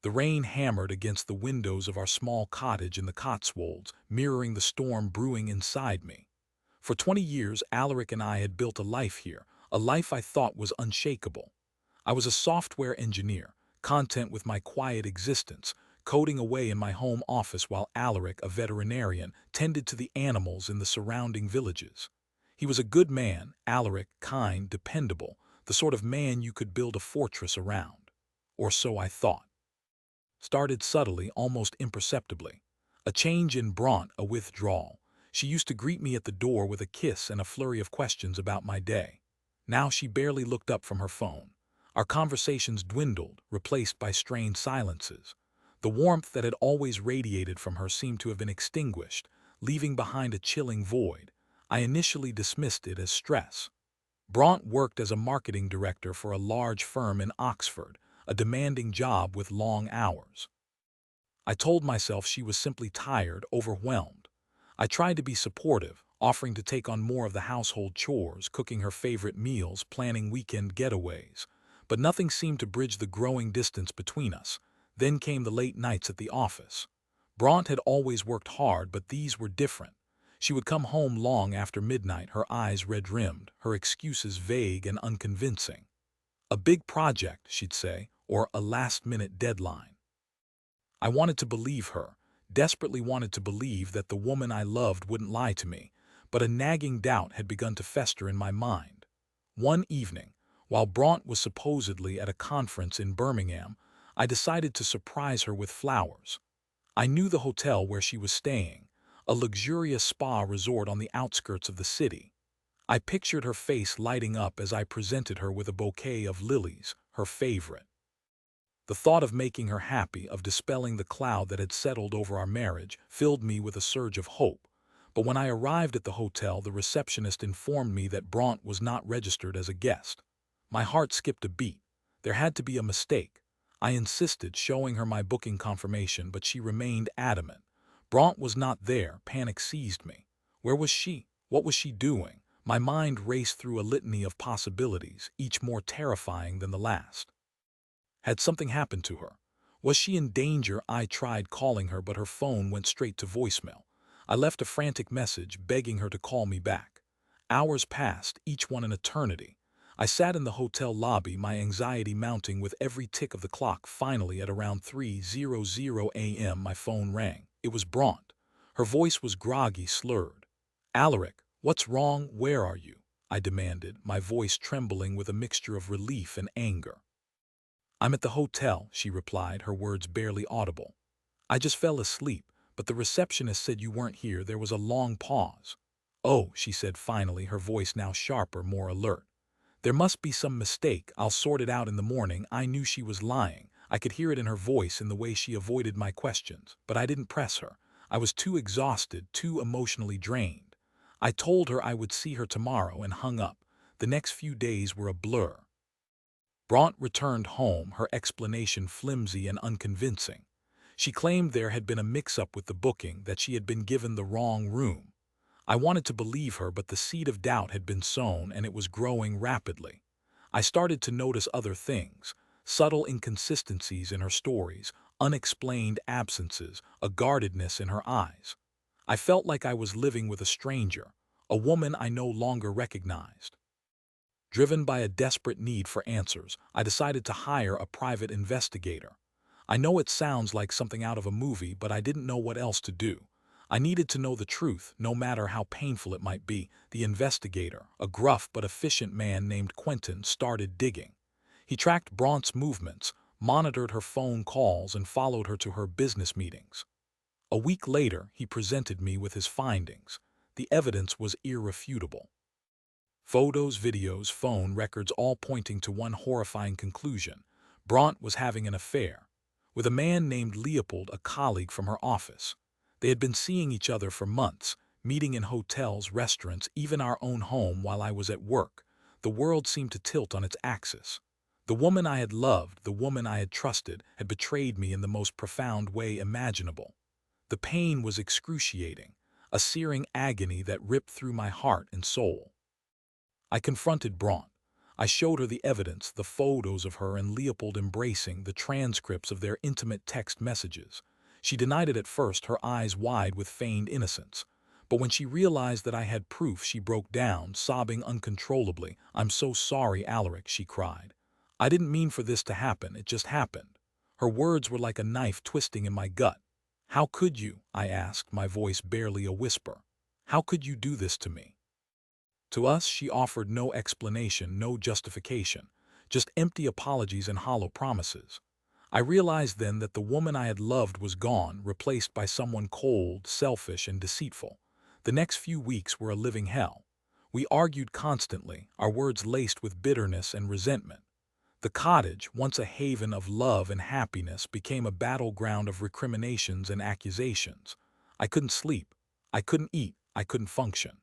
The rain hammered against the windows of our small cottage in the Cotswolds, mirroring the storm brewing inside me. For 20 years, Alaric and I had built a life here, a life I thought was unshakable. I was a software engineer, content with my quiet existence, coding away in my home office while Alaric, a veterinarian, tended to the animals in the surrounding villages. He was a good man, Alaric, kind, dependable, the sort of man you could build a fortress around. Or so I thought. Started subtly, almost imperceptibly. A change in Bronte, a withdrawal. She used to greet me at the door with a kiss and a flurry of questions about my day. Now she barely looked up from her phone. Our conversations dwindled, replaced by strained silences. The warmth that had always radiated from her seemed to have been extinguished, leaving behind a chilling void. I initially dismissed it as stress. Bronte worked as a marketing director for a large firm in Oxford, a demanding job with long hours. I told myself she was simply tired, overwhelmed. I tried to be supportive, offering to take on more of the household chores, cooking her favorite meals, planning weekend getaways. But nothing seemed to bridge the growing distance between us. Then came the late nights at the office. Bronte had always worked hard, but these were different. She would come home long after midnight, her eyes red-rimmed, her excuses vague and unconvincing. A big project, she'd say, or a last-minute deadline. I wanted to believe her, desperately wanted to believe that the woman I loved wouldn't lie to me, but a nagging doubt had begun to fester in my mind. One evening, while Bronte was supposedly at a conference in Birmingham, I decided to surprise her with flowers. I knew the hotel where she was staying, a luxurious spa resort on the outskirts of the city. I pictured her face lighting up as I presented her with a bouquet of lilies, her favorite. The thought of making her happy, of dispelling the cloud that had settled over our marriage, filled me with a surge of hope. But when I arrived at the hotel, the receptionist informed me that Bronte was not registered as a guest. My heart skipped a beat. There had to be a mistake. I insisted, showing her my booking confirmation, but she remained adamant. Bronte was not there. Panic seized me. Where was she? What was she doing? My mind raced through a litany of possibilities, each more terrifying than the last. Had something happened to her? Was she in danger? I tried calling her, but her phone went straight to voicemail. I left a frantic message, begging her to call me back. Hours passed, each one an eternity. I sat in the hotel lobby, my anxiety mounting with every tick of the clock. Finally, at around 3:00 a.m., my phone rang. It was Bronte. Her voice was groggy, slurred. "Alaric, what's wrong? Where are you?" I demanded, my voice trembling with a mixture of relief and anger. "I'm at the hotel," she replied, her words barely audible. "I just fell asleep, but the receptionist said you weren't here." There was a long pause. "Oh," she said finally, her voice now sharper, more alert. "There must be some mistake. I'll sort it out in the morning." I knew she was lying. I could hear it in her voice, in the way she avoided my questions. But I didn't press her. I was too exhausted, too emotionally drained. I told her I would see her tomorrow and hung up. The next few days were a blur. Bronte returned home, her explanation flimsy and unconvincing. She claimed there had been a mix-up with the booking, that she had been given the wrong room. I wanted to believe her, but the seed of doubt had been sown, and it was growing rapidly. I started to notice other things, subtle inconsistencies in her stories, unexplained absences, a guardedness in her eyes. I felt like I was living with a stranger, a woman I no longer recognized. Driven by a desperate need for answers, I decided to hire a private investigator. I know it sounds like something out of a movie, but I didn't know what else to do. I needed to know the truth, no matter how painful it might be. The investigator, a gruff but efficient man named Quentin, started digging. He tracked Bronte's movements, monitored her phone calls, and followed her to her business meetings. A week later, he presented me with his findings. The evidence was irrefutable. Photos, videos, phone records, all pointing to one horrifying conclusion. Bronte was having an affair with a man named Leopold, a colleague from her office. They had been seeing each other for months, meeting in hotels, restaurants, even our own home while I was at work. The world seemed to tilt on its axis. The woman I had loved, the woman I had trusted, had betrayed me in the most profound way imaginable. The pain was excruciating, a searing agony that ripped through my heart and soul. I confronted Bronte. I showed her the evidence, the photos of her and Leopold embracing, the transcripts of their intimate text messages. She denied it at first, her eyes wide with feigned innocence. But when she realized that I had proof, she broke down, sobbing uncontrollably. "I'm so sorry, Alaric," she cried. "I didn't mean for this to happen, it just happened." Her words were like a knife twisting in my gut. "How could you?" I asked, my voice barely a whisper. "How could you do this to me?" To us, she offered no explanation, no justification, just empty apologies and hollow promises. I realized then that the woman I had loved was gone, replaced by someone cold, selfish, and deceitful. The next few weeks were a living hell. We argued constantly, our words laced with bitterness and resentment. The cottage, once a haven of love and happiness, became a battleground of recriminations and accusations. I couldn't sleep. I couldn't eat. I couldn't function.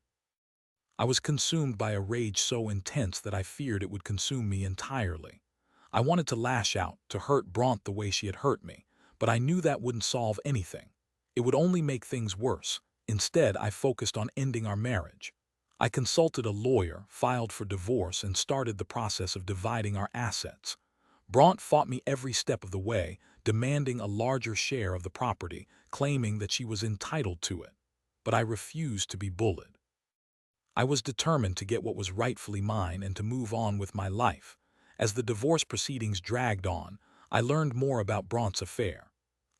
I was consumed by a rage so intense that I feared it would consume me entirely. I wanted to lash out, to hurt Bronte the way she had hurt me, but I knew that wouldn't solve anything. It would only make things worse. Instead, I focused on ending our marriage. I consulted a lawyer, filed for divorce, and started the process of dividing our assets. Bronte fought me every step of the way, demanding a larger share of the property, claiming that she was entitled to it. But I refused to be bullied. I was determined to get what was rightfully mine and to move on with my life. As the divorce proceedings dragged on, I learned more about Bronte's affair.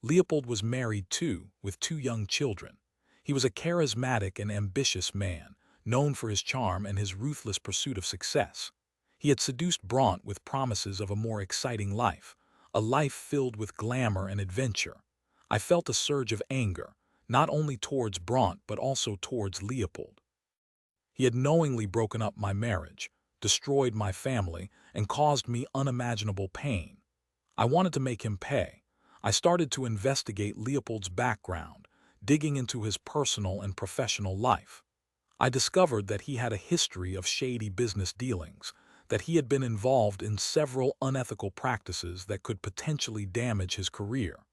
Leopold was married too, with 2 young children. He was a charismatic and ambitious man, known for his charm and his ruthless pursuit of success. He had seduced Bronte with promises of a more exciting life, a life filled with glamour and adventure. I felt a surge of anger, not only towards Bronte but also towards Leopold. He had knowingly broken up my marriage, destroyed my family, and caused me unimaginable pain. I wanted to make him pay. I started to investigate Leopold's background, digging into his personal and professional life. I discovered that he had a history of shady business dealings, that he had been involved in several unethical practices that could potentially damage his career.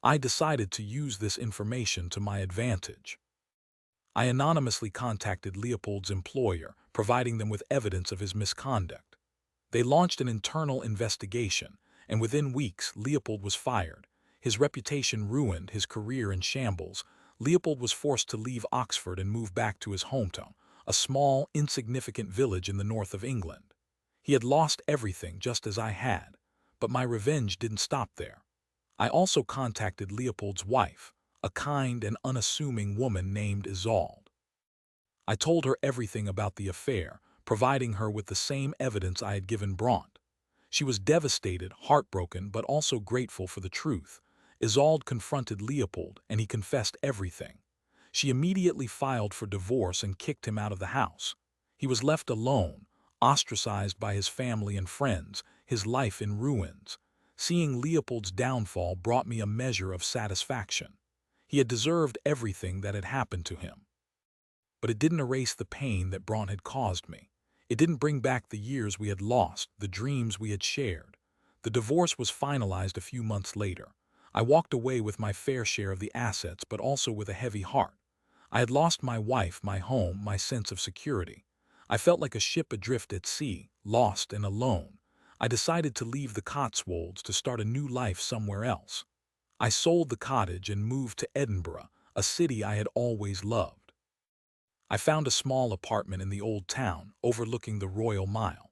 I decided to use this information to my advantage. I anonymously contacted Leopold's employer, providing them with evidence of his misconduct. They launched an internal investigation, and within weeks, Leopold was fired. His reputation ruined, his career in shambles. Leopold was forced to leave Oxford and move back to his hometown, a small, insignificant village in the north of England. He had lost everything just as I had, but my revenge didn't stop there. I also contacted Leopold's wife, a kind and unassuming woman named Isolde. I told her everything about the affair, providing her with the same evidence I had given Bronte. She was devastated, heartbroken, but also grateful for the truth. Isolde confronted Leopold, and he confessed everything. She immediately filed for divorce and kicked him out of the house. He was left alone, ostracized by his family and friends, his life in ruins. Seeing Leopold's downfall brought me a measure of satisfaction. He had deserved everything that had happened to him. But it didn't erase the pain that Bronte had caused me. It didn't bring back the years we had lost, the dreams we had shared. The divorce was finalized a few months later. I walked away with my fair share of the assets, but also with a heavy heart. I had lost my wife, my home, my sense of security. I felt like a ship adrift at sea, lost and alone. I decided to leave the Cotswolds to start a new life somewhere else. I sold the cottage and moved to Edinburgh, a city I had always loved. I found a small apartment in the old town, overlooking the Royal Mile.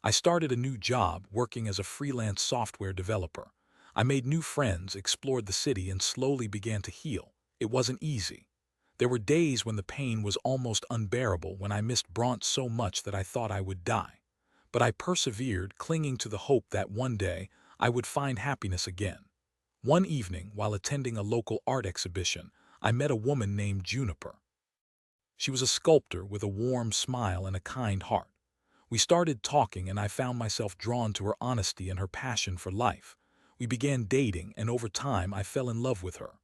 I started a new job, working as a freelance software developer. I made new friends, explored the city, and slowly began to heal. It wasn't easy. There were days when the pain was almost unbearable, when I missed Bronte so much that I thought I would die. But I persevered, clinging to the hope that one day I would find happiness again. One evening, while attending a local art exhibition, I met a woman named Juniper. She was a sculptor with a warm smile and a kind heart. We started talking, and I found myself drawn to her honesty and her passion for life. We began dating, and over time I fell in love with her.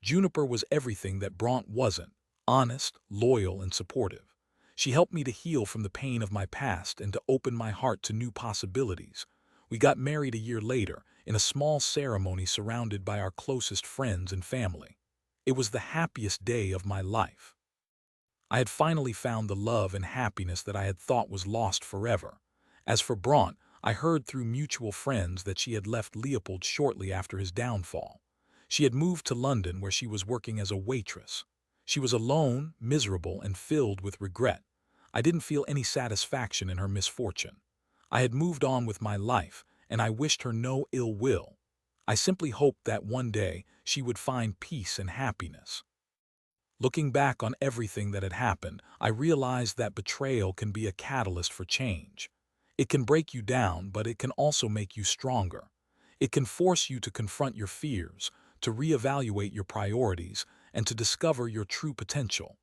Juniper was everything that Bronte wasn't: honest, loyal, and supportive. She helped me to heal from the pain of my past and to open my heart to new possibilities. We got married a year later, in a small ceremony surrounded by our closest friends and family. It was the happiest day of my life. I had finally found the love and happiness that I had thought was lost forever. As for Bronte, I heard through mutual friends that she had left Leopold shortly after his downfall. She had moved to London where she was working as a waitress. She was alone, miserable, and filled with regret. I didn't feel any satisfaction in her misfortune. I had moved on with my life, and I wished her no ill will. I simply hoped that one day she would find peace and happiness. Looking back on everything that had happened, I realized that betrayal can be a catalyst for change. It can break you down, but it can also make you stronger. It can force you to confront your fears, to reevaluate your priorities, and to discover your true potential.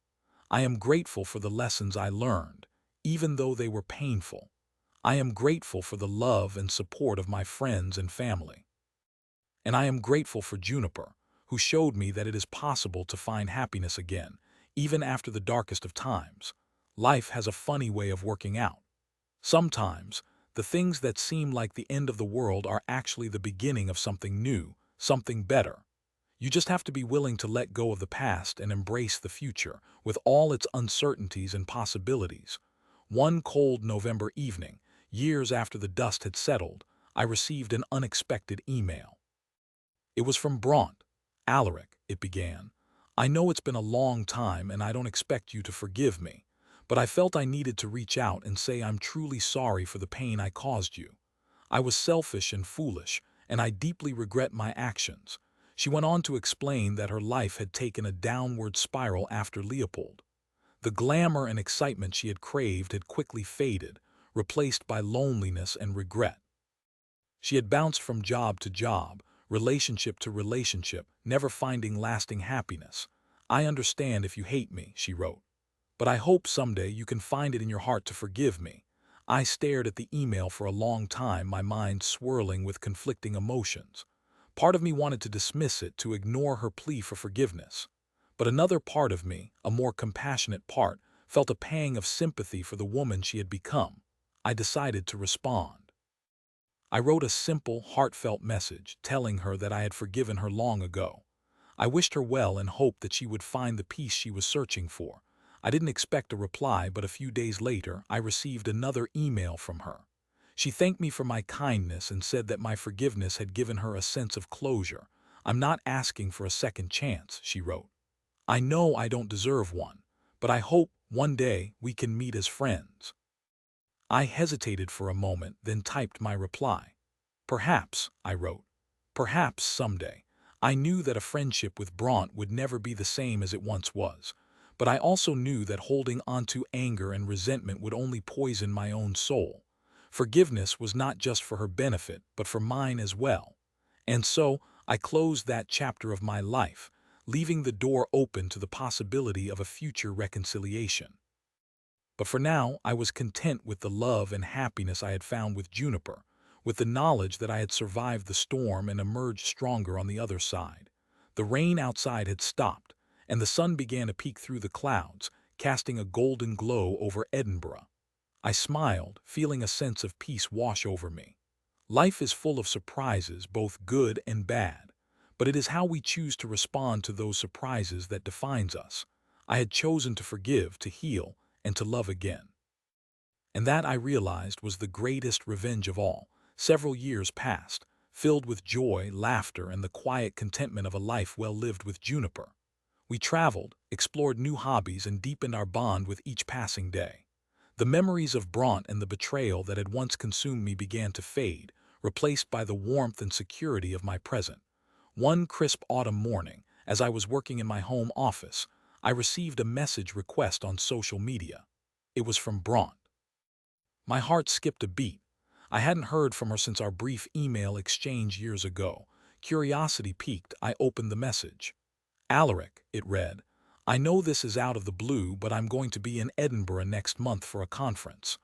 I am grateful for the lessons I learned, even though they were painful. I am grateful for the love and support of my friends and family. And I am grateful for Juniper, who showed me that it is possible to find happiness again, even after the darkest of times. Life has a funny way of working out. Sometimes, the things that seem like the end of the world are actually the beginning of something new, something better. You just have to be willing to let go of the past and embrace the future, with all its uncertainties and possibilities. One cold November evening, years after the dust had settled, I received an unexpected email. It was from Bronte. "Alaric," it began. "I know it's been a long time and I don't expect you to forgive me, but I felt I needed to reach out and say I'm truly sorry for the pain I caused you. I was selfish and foolish, and I deeply regret my actions." She went on to explain that her life had taken a downward spiral after Leopold. The glamour and excitement she had craved had quickly faded, replaced by loneliness and regret. She had bounced from job to job, relationship to relationship, never finding lasting happiness. "I understand if you hate me," she wrote, "but I hope someday you can find it in your heart to forgive me." I stared at the email for a long time, my mind swirling with conflicting emotions. Part of me wanted to dismiss it, to ignore her plea for forgiveness. But another part of me, a more compassionate part, felt a pang of sympathy for the woman she had become. I decided to respond. I wrote a simple, heartfelt message, telling her that I had forgiven her long ago. I wished her well and hoped that she would find the peace she was searching for. I didn't expect a reply, but a few days later, I received another email from her. She thanked me for my kindness and said that my forgiveness had given her a sense of closure. "I'm not asking for a second chance," she wrote. "I know I don't deserve one, but I hope one day we can meet as friends." I hesitated for a moment, then typed my reply. "Perhaps," I wrote. "Perhaps someday." I knew that a friendship with Bronte would never be the same as it once was, but I also knew that holding onto anger and resentment would only poison my own soul. Forgiveness was not just for her benefit, but for mine as well. And so, I closed that chapter of my life, leaving the door open to the possibility of a future reconciliation. But for now, I was content with the love and happiness I had found with Juniper, with the knowledge that I had survived the storm and emerged stronger on the other side. The rain outside had stopped, and the sun began to peek through the clouds, casting a golden glow over Edinburgh. I smiled, feeling a sense of peace wash over me. Life is full of surprises, both good and bad, but it is how we choose to respond to those surprises that defines us. I had chosen to forgive, to heal, and to love again. And that, I realized, was the greatest revenge of all. Several years passed, filled with joy, laughter, and the quiet contentment of a life well lived with Juniper. We traveled, explored new hobbies, and deepened our bond with each passing day. The memories of Bronte and the betrayal that had once consumed me began to fade, replaced by the warmth and security of my present. One crisp autumn morning, as I was working in my home office, I received a message request on social media. It was from Bronte. My heart skipped a beat. I hadn't heard from her since our brief email exchange years ago. Curiosity piqued, I opened the message. "Alaric," it read, "I know this is out of the blue, but I'm going to be in Edinburgh next month for a conference.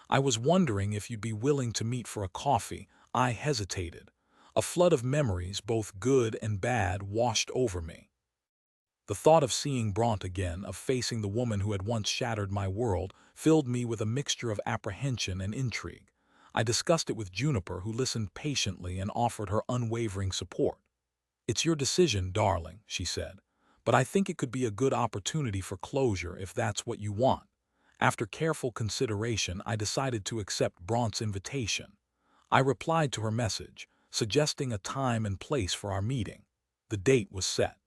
I was wondering if you'd be willing to meet for a coffee." I hesitated. A flood of memories, both good and bad, washed over me. The thought of seeing Bronte again, of facing the woman who had once shattered my world, filled me with a mixture of apprehension and intrigue. I discussed it with Juniper, who listened patiently and offered her unwavering support. "It's your decision, darling," she said, "but I think it could be a good opportunity for closure if that's what you want." After careful consideration, I decided to accept Bronte's invitation. I replied to her message, suggesting a time and place for our meeting. The date was set.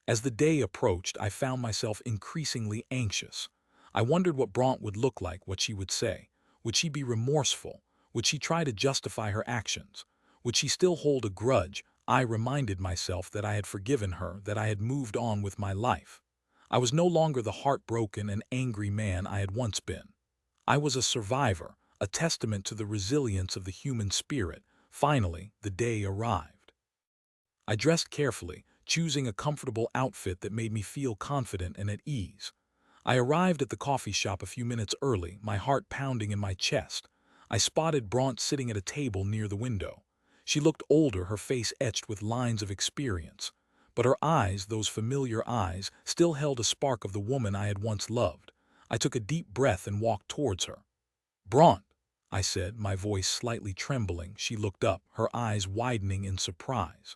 As the day approached, I found myself increasingly anxious. I wondered what Bronte would look like, what she would say. Would she be remorseful? Would she try to justify her actions? Would she still hold a grudge? I reminded myself that I had forgiven her, that I had moved on with my life. I was no longer the heartbroken and angry man I had once been. I was a survivor, a testament to the resilience of the human spirit. Finally, the day arrived. I dressed carefully, choosing a comfortable outfit that made me feel confident and at ease. I arrived at the coffee shop a few minutes early, my heart pounding in my chest. I spotted Bronte sitting at a table near the window. She looked older, her face etched with lines of experience. But her eyes, those familiar eyes, still held a spark of the woman I had once loved. I took a deep breath and walked towards her. "Bronte," I said, my voice slightly trembling. She looked up, her eyes widening in surprise.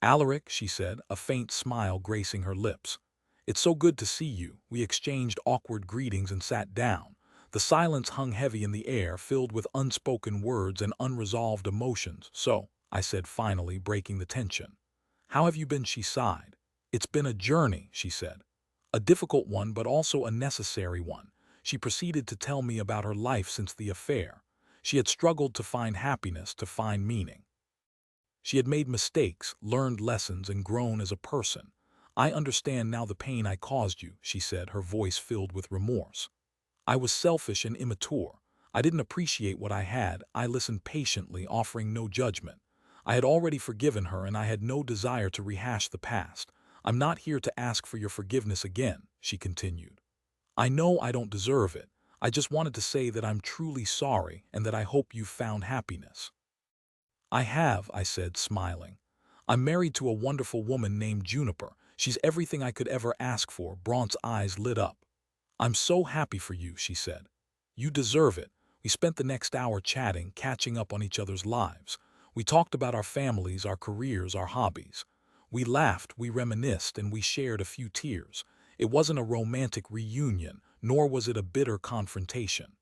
"Alaric," she said, a faint smile gracing her lips. "It's so good to see you." We exchanged awkward greetings and sat down. The silence hung heavy in the air, filled with unspoken words and unresolved emotions. "So," I said finally, breaking the tension. "How have you been?" she sighed. "It's been a journey," she said. "A difficult one, but also a necessary one." She proceeded to tell me about her life since the affair. She had struggled to find happiness, to find meaning. She had made mistakes, learned lessons, and grown as a person. "I understand now the pain I caused you," she said, her voice filled with remorse. "I was selfish and immature. I didn't appreciate what I had. I listened patiently, offering no judgment. I had already forgiven her, and I had no desire to rehash the past. I'm not here to ask for your forgiveness again," she continued. "I know I don't deserve it. I just wanted to say that I'm truly sorry and that I hope you've found happiness." "I have," I said, smiling. "I'm married to a wonderful woman named Juniper. She's everything I could ever ask for." Bronte's eyes lit up. "I'm so happy for you," she said. "You deserve it." We spent the next hour chatting, catching up on each other's lives. We talked about our families, our careers, our hobbies. We laughed, we reminisced, and we shared a few tears. It wasn't a romantic reunion, nor was it a bitter confrontation.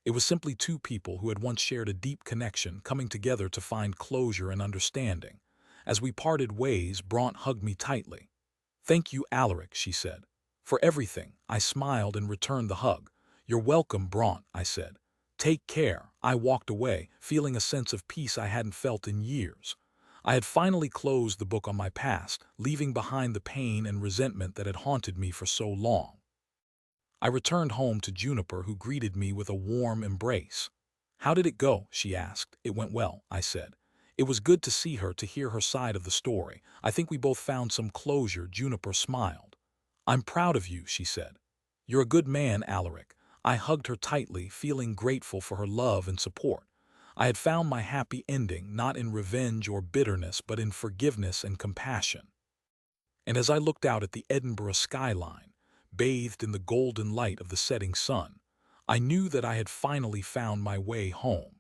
It was simply two people who had once shared a deep connection coming together to find closure and understanding. As we parted ways, Bronte hugged me tightly. "Thank you, Alaric," she said. "For everything." I smiled and returned the hug. "You're welcome, Bronte," I said. "Take care." I walked away, feeling a sense of peace I hadn't felt in years. I had finally closed the book on my past, leaving behind the pain and resentment that had haunted me for so long. I returned home to Juniper, who greeted me with a warm embrace. "How did it go?" she asked. "It went well," I said. It was good to see her, to hear her side of the story. "I think we both found some closure." Juniper smiled. "I'm proud of you," she said. "You're a good man, Alaric." I hugged her tightly, feeling grateful for her love and support. I had found my happy ending, not in revenge or bitterness, but in forgiveness and compassion. And as I looked out at the Edinburgh skyline, bathed in the golden light of the setting sun, I knew that I had finally found my way home.